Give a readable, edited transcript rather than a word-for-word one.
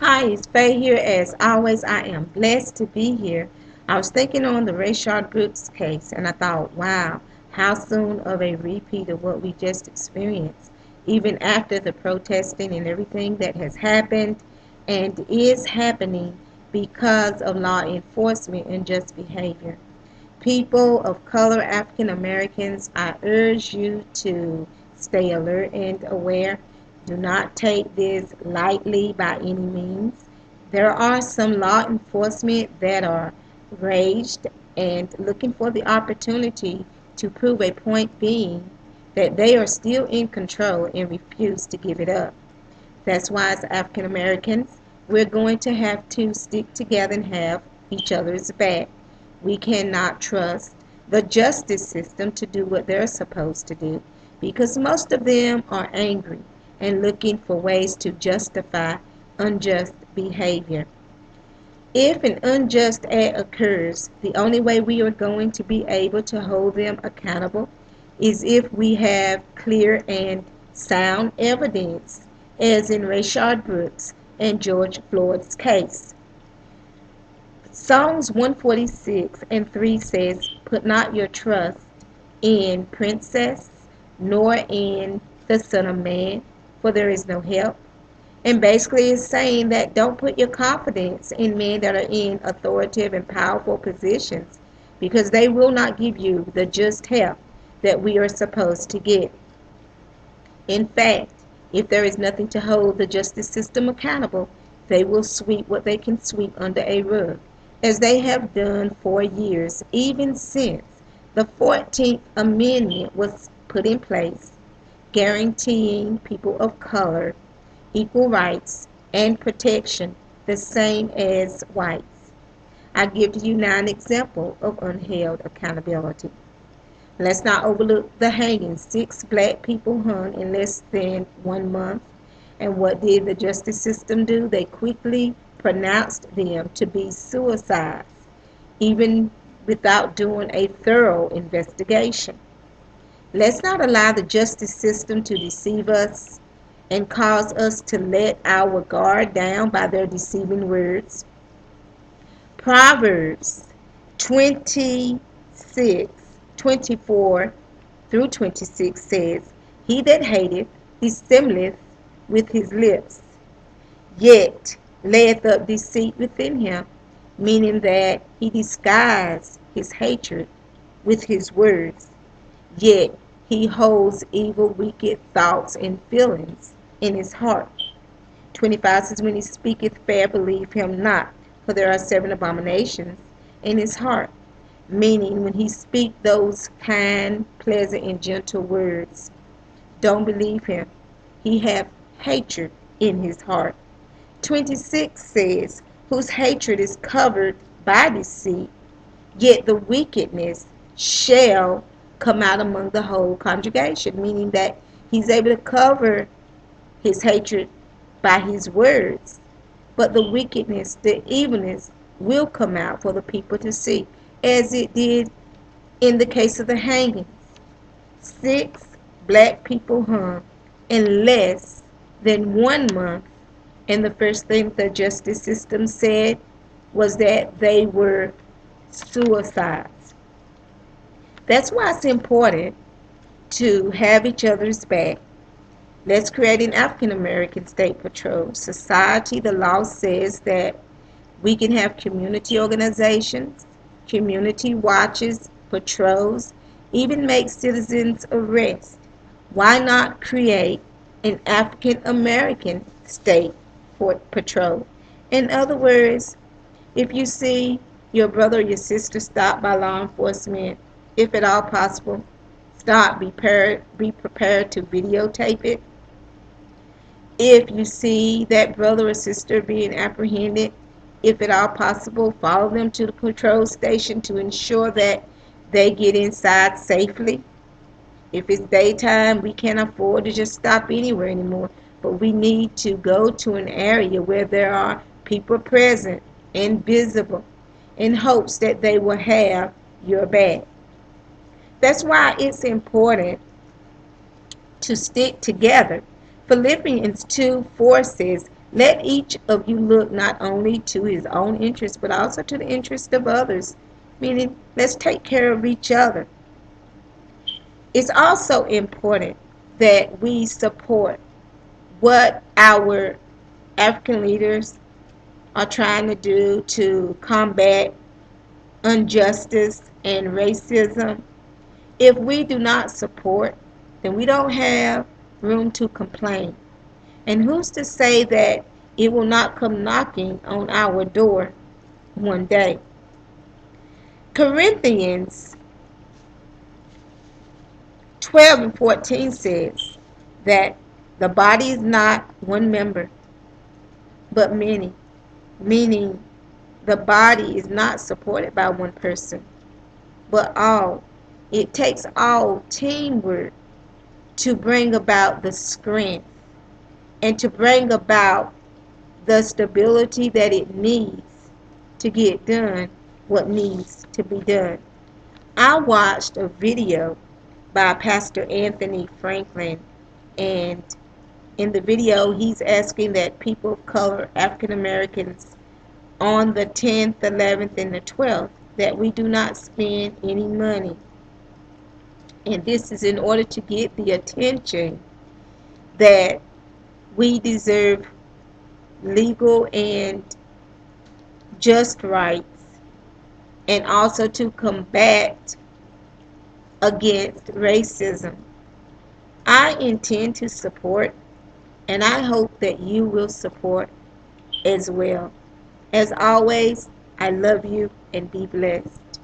Hi, it's Faye here. As always, I am blessed to be here. I was thinking on the Rayshard Brooks case, and I thought, wow, how soon of a repeat of what we just experienced, even after the protesting and everything that has happened and is happening because of law enforcement and just behavior. People of color, African Americans, I urge you to stay alert and aware. Do not take this lightly by any means. There are some law enforcement that are raged and looking for the opportunity to prove a point being that they are still in control and refuse to give it up. That's why as African Americans, we're going to have to stick together and have each other's back. We cannot trust the justice system to do what they're supposed to do because most of them are angry and looking for ways to justify unjust behavior. If an unjust act occurs, the only way we are going to be able to hold them accountable is if we have clear and sound evidence, as in Rayshard Brooks and George Floyd's case. Psalms 146 and 3 says, "Put not your trust in princes, nor in the Son of Man, for there is no help." And basically it's saying that don't put your confidence in men that are in authoritative and powerful positions because they will not give you the just help that we are supposed to get. In fact, if there is nothing to hold the justice system accountable, they will sweep what they can sweep under a rug, as they have done for years, even since the 14th Amendment was put in place, guaranteeing people of color equal rights and protection the same as whites. I give you now an example of unheld accountability. Let's not overlook the hanging. 6 black people hung in less than 1 month. And what did the justice system do? They quickly pronounced them to be suicides, even without doing a thorough investigation. Let's not allow the justice system to deceive us and cause us to let our guard down by their deceiving words. Proverbs 26:24 through 26 says, "He that hateth dissembleth with his lips, yet layeth up deceit within him," meaning that he disguised his hatred with his words, yet he holds evil, wicked thoughts and feelings in his heart. 25 says, "When he speaketh fair, believe him not, for there are 7 abominations in his heart," meaning when he speak those kind, pleasant, and gentle words, don't believe him. He hath hatred in his heart. 26 says, "Whose hatred is covered by deceit, yet the wickedness shall come out among the whole congregation," meaning that he's able to cover his hatred by his words, but the wickedness, the evilness will come out for the people to see, as it did in the case of the hangings. 6 black people hung in less than 1 month, and the first thing the justice system said was that they were suicides. That's why it's important to have each other's back. Let's create an African American State Patrol society. The law says that we can have community organizations, community watches, patrols, even make citizens arrest. Why not create an African American State Patrol? In other words, if you see your brother or your sister stopped by law enforcement, if at all possible, stop, be prepared to videotape it. If you see that brother or sister being apprehended, if at all possible, follow them to the patrol station to ensure that they get inside safely. If it's daytime, we can't afford to just stop anywhere anymore, but we need to go to an area where there are people present and visible in hopes that they will have your back. That's why it's important to stick together. Philippians 2:4 says, Let each of you look not only to his own interest, but also to the interest of others. Meaning, let's take care of each other. It's also important that we support what our African leaders are trying to do to combat injustice and racism. If we do not support, then we don't have room to complain. And who's to say that it will not come knocking on our door one day? Corinthians 12 and 14 says that the body is not one member, but many, meaning the body is not supported by one person, but all. It takes all teamwork to bring about the strength and to bring about the stability that it needs to get done what needs to be done. I watched a video by Pastor Anthony Franklin, and in the video he's asking that people of color, African Americans, on the 10th, 11th, and the 12th, that we do not spend any money. And this is in order to get the attention that we deserve legal and just rights, and also to combat against racism. I intend to support, and I hope that you will support as well. As always, I love you and be blessed.